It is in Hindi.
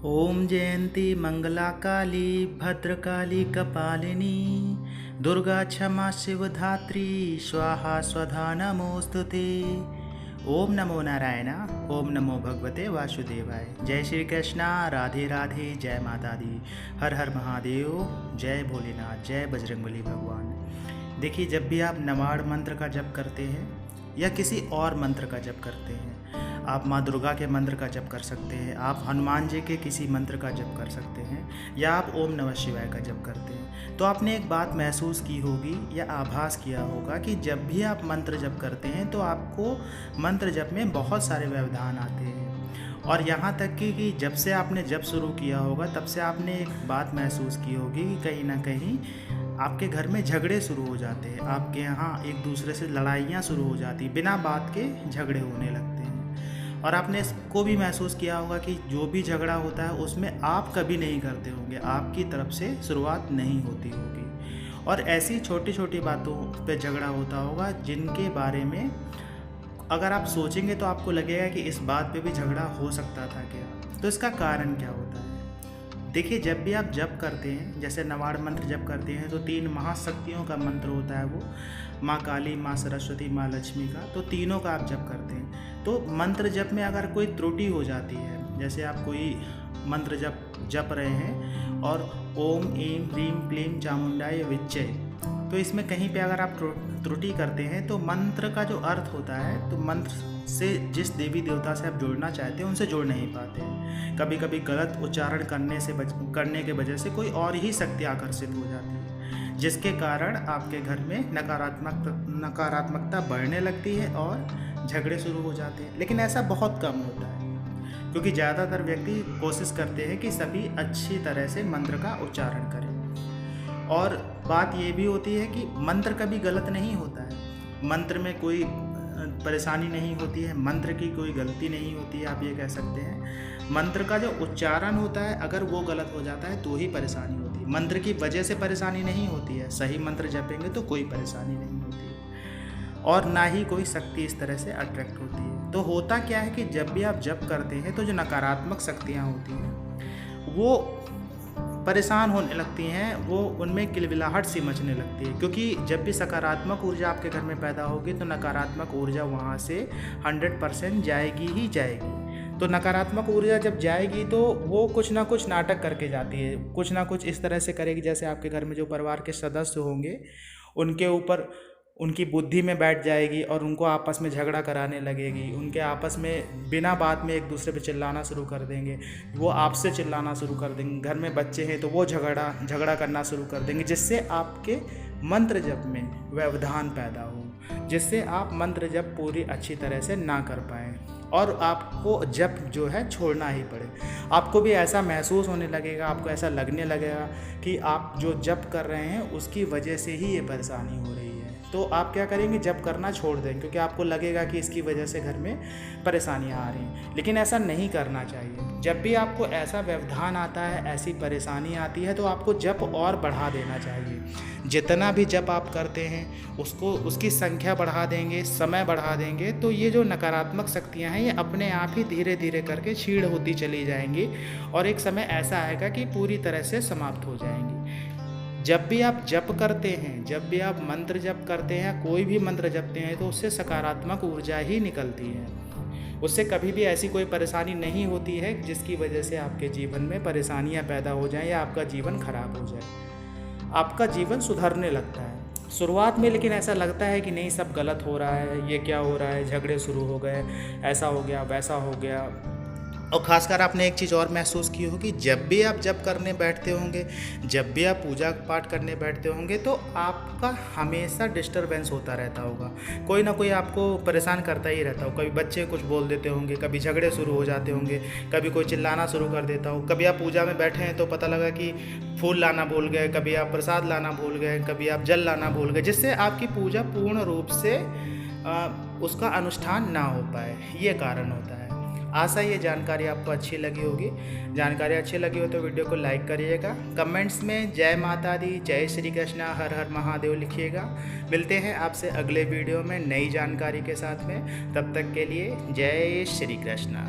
ओम जयंती मंगला काली भद्रकाली कपालिनी दुर्गा क्षमा शिवधात्री स्वाहा स्वधा नमोस्तुते। ओम नमो नारायण। ओम नमो भगवते वासुदेवाय। जय श्री कृष्णा। राधे राधे। जय माता दी। हर हर महादेव। जय भोलेनाथ। जय बजरंगबली भगवान। देखिए, जब भी आप नवाड़ मंत्र का जप करते हैं या किसी और मंत्र का जप करते हैं, आप माँ दुर्गा के मंत्र का जप कर सकते हैं, आप हनुमान जी के किसी मंत्र का जप कर सकते हैं, या आप ओम नमः शिवाय का जप करते हैं, तो आपने एक बात महसूस की होगी या आभास किया होगा कि जब भी आप मंत्र जप करते हैं तो आपको मंत्र जप में बहुत सारे व्यवधान आते हैं। और यहाँ तक कि जब से आपने जप शुरू किया होगा तब से आपने एक बात महसूस की होगी कि कहीं ना कहीं आपके घर में झगड़े शुरू हो जाते हैं, आपके यहाँ एक दूसरे से लड़ाइयाँ शुरू हो जाती, बिना बात के झगड़े होने लगते हैं। और आपने इसको भी महसूस किया होगा कि जो भी झगड़ा होता है उसमें आप कभी नहीं करते होंगे, आपकी तरफ से शुरुआत नहीं होती होगी। और ऐसी छोटी छोटी बातों पे झगड़ा होता होगा जिनके बारे में अगर आप सोचेंगे तो आपको लगेगा कि इस बात पे भी झगड़ा हो सकता था क्या। तो इसका कारण क्या होता है? देखिए, जब भी आप जप करते हैं, जैसे नवाड़ मंत्र जप करते हैं, तो 3 महाशक्तियों का मंत्र होता है, वो माँ काली, माँ सरस्वती, माँ लक्ष्मी का, तो तीनों का आप जप करते हैं। तो मंत्र जप में अगर कोई त्रुटि हो जाती है, जैसे आप कोई मंत्र जप रहे हैं और ओम ऐं ह्रीं क्लीं चामुंडाय विच्चे, तो इसमें कहीं पे अगर आप त्रुटि करते हैं तो मंत्र का जो अर्थ होता है, तो मंत्र से जिस देवी देवता से आप जुड़ना चाहते हैं उनसे जुड़ नहीं पाते हैं। कभी कभी गलत उच्चारण करने के वजह से कोई और ही शक्ति आकर्षित हो जाती है, जिसके कारण आपके घर में नकारात्मकता बढ़ने लगती है और झगड़े शुरू हो जाते हैं। लेकिन ऐसा बहुत कम होता है, क्योंकि ज़्यादातर व्यक्ति कोशिश करते हैं कि सभी अच्छी तरह से मंत्र का उच्चारण करें। और बात ये भी होती है कि मंत्र कभी गलत नहीं होता है, मंत्र में कोई परेशानी नहीं होती है, मंत्र की कोई गलती नहीं होती है, आप ये कह सकते हैं। मंत्र का जो उच्चारण होता है, अगर वो गलत हो जाता है तो ही परेशानी होती है। मंत्र की वजह से परेशानी नहीं होती है, सही मंत्र जपेंगे तो कोई परेशानी नहीं होती है और ना ही कोई शक्ति इस तरह से अट्रैक्ट होती है। तो होता क्या है कि जब भी आप जप करते हैं तो जो नकारात्मक शक्तियाँ होती हैं वो परेशान होने लगती हैं, वो उनमें किलबिलाहट सी मचने लगती है, क्योंकि जब भी सकारात्मक ऊर्जा आपके घर में पैदा होगी तो नकारात्मक ऊर्जा वहाँ से 100% जाएगी ही जाएगी। तो नकारात्मक ऊर्जा जब जाएगी तो वो कुछ ना कुछ नाटक करके जाती है, कुछ ना कुछ इस तरह से करेगी जैसे आपके घर में जो परिवार के सदस्य होंगे उनके ऊपर उनकी बुद्धि में बैठ जाएगी और उनको आपस में झगड़ा कराने लगेगी, उनके आपस में बिना बात में एक दूसरे पे चिल्लाना शुरू कर देंगे, वो आपसे चिल्लाना शुरू कर देंगे। घर में बच्चे हैं तो वो झगड़ा करना शुरू कर देंगे, जिससे आपके मंत्र जप में व्यवधान पैदा हो, जिससे आप मंत्र जप पूरी अच्छी तरह से ना कर पाएँ और आपको जप जो है छोड़ना ही पड़े। आपको भी ऐसा महसूस होने लगेगा, आपको ऐसा लगने लगेगा कि आप जो जप कर रहे हैं उसकी वजह से ही ये परेशानी हो रही है। तो आप क्या करेंगे, जप करना छोड़ दें, क्योंकि आपको लगेगा कि इसकी वजह से घर में परेशानियां आ रही हैं। लेकिन ऐसा नहीं करना चाहिए। जब भी आपको ऐसा व्यवधान आता है, ऐसी परेशानी आती है, तो आपको जप और बढ़ा देना चाहिए। जितना भी जप आप करते हैं उसकी संख्या बढ़ा देंगे, समय बढ़ा देंगे, तो ये जो नकारात्मक शक्तियाँ हैं ये अपने आप ही धीरे धीरे करके क्षीण होती चली जाएंगी और एक समय ऐसा आएगा कि पूरी तरह से समाप्त हो जाएंगी। जब भी आप जप करते हैं, जब भी आप मंत्र जप करते हैं, कोई भी मंत्र जपते हैं, तो उससे सकारात्मक ऊर्जा ही निकलती है। उससे कभी भी ऐसी कोई परेशानी नहीं होती है जिसकी वजह से आपके जीवन में परेशानियां पैदा हो जाएं या आपका जीवन खराब हो जाए। आपका जीवन सुधरने लगता है शुरुआत में, लेकिन ऐसा लगता है कि नहीं, सब गलत हो रहा है, ये क्या हो रहा है, झगड़े शुरू हो गए, ऐसा हो गया, वैसा हो गया। और ख़ासकर आपने एक चीज़ और महसूस की होगी, जब भी आप जप करने बैठते होंगे, जब भी आप पूजा पाठ करने बैठते होंगे, तो आपका हमेशा डिस्टरबेंस होता रहता होगा, कोई ना कोई आपको परेशान करता ही रहता हो। कभी बच्चे कुछ बोल देते होंगे, कभी झगड़े शुरू हो जाते होंगे, कभी कोई चिल्लाना शुरू कर देता हो, कभी आप पूजा में बैठे हैं तो पता लगा कि फूल लाना भूल गए, कभी आप प्रसाद लाना भूल गए, कभी आप जल लाना भूल गए, जिससे आपकी पूजा पूर्ण रूप से उसका अनुष्ठान ना हो पाए। ये कारण होता है। आशा ये जानकारी आपको अच्छी लगी होगी। जानकारी अच्छी लगी हो तो वीडियो को लाइक करिएगा, कमेंट्स में जय माता दी, जय श्री कृष्णा, हर हर महादेव लिखिएगा। मिलते हैं आपसे अगले वीडियो में नई जानकारी के साथ में, तब तक के लिए जय श्री कृष्णा।